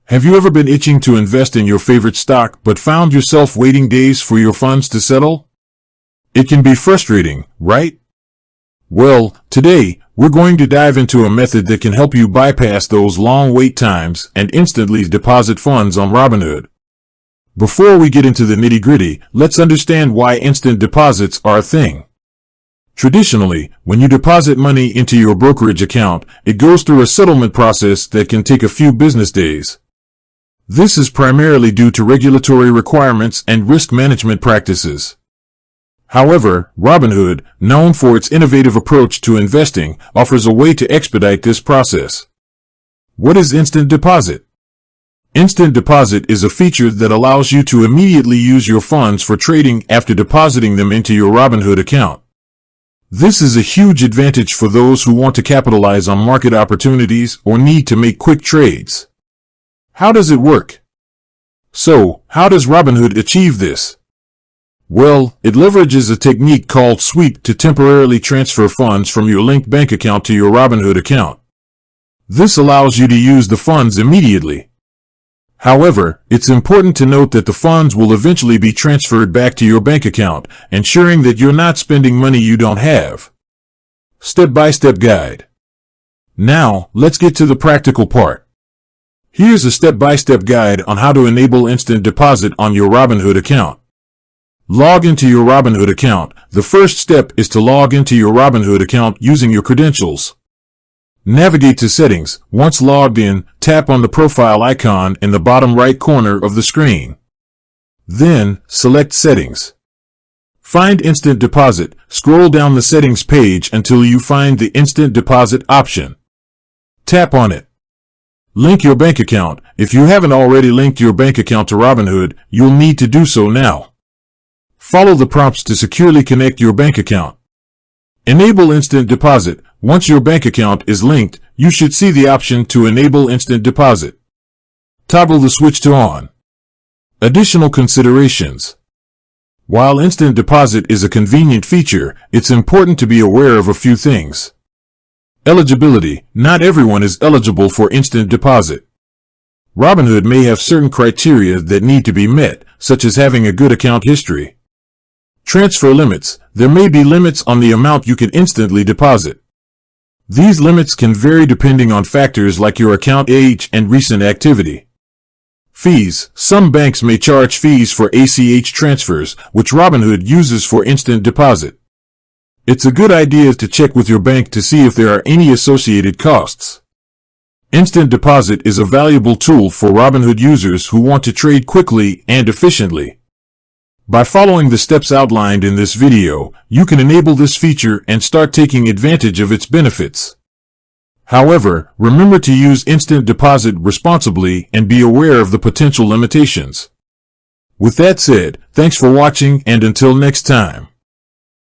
Have you ever been itching to invest in your favorite stock but found yourself waiting days for your funds to settle? It can be frustrating, right? Well, today, we're going to dive into a method that can help you bypass those long wait times and instantly deposit funds on Robinhood. Before we get into the nitty-gritty, let's understand why instant deposits are a thing. Traditionally, when you deposit money into your brokerage account, it goes through a settlement process that can take a few business days. This is primarily due to regulatory requirements and risk management practices. However, Robinhood, known for its innovative approach to investing, offers a way to expedite this process. What is instant deposit? Instant deposit is a feature that allows you to immediately use your funds for trading after depositing them into your Robinhood account. This is a huge advantage for those who want to capitalize on market opportunities or need to make quick trades. How does it work? So, how does Robinhood achieve this? Well, it leverages a technique called sweep to temporarily transfer funds from your linked bank account to your Robinhood account. This allows you to use the funds immediately. However, it's important to note that the funds will eventually be transferred back to your bank account, ensuring that you're not spending money you don't have. Step-by-step guide. Now, let's get to the practical part. Here's a step-by-step guide on how to enable instant deposit on your Robinhood account. Log into your Robinhood account. The first step is to log into your Robinhood account using your credentials. Navigate to Settings. Once logged in, tap on the profile icon in the bottom right corner of the screen. Then, select Settings. Find Instant Deposit. Scroll down the settings page until you find the Instant Deposit option. Tap on it. Link your bank account. If you haven't already linked your bank account to Robinhood, you'll need to do so now. Follow the prompts to securely connect your bank account. Enable instant deposit. Once your bank account is linked, you should see the option to enable instant deposit. Toggle the switch to on. Additional considerations. While instant deposit is a convenient feature, it's important to be aware of a few things. Eligibility. Not everyone is eligible for instant deposit. Robinhood may have certain criteria that need to be met, such as having a good account history. Transfer limits. There may be limits on the amount you can instantly deposit. These limits can vary depending on factors like your account age and recent activity. Fees. Some banks may charge fees for ACH transfers, which Robinhood uses for instant deposit. It's a good idea to check with your bank to see if there are any associated costs. Instant deposit is a valuable tool for Robinhood users who want to trade quickly and efficiently. By following the steps outlined in this video, you can enable this feature and start taking advantage of its benefits. However, remember to use instant deposit responsibly and be aware of the potential limitations. With that said, thanks for watching and until next time.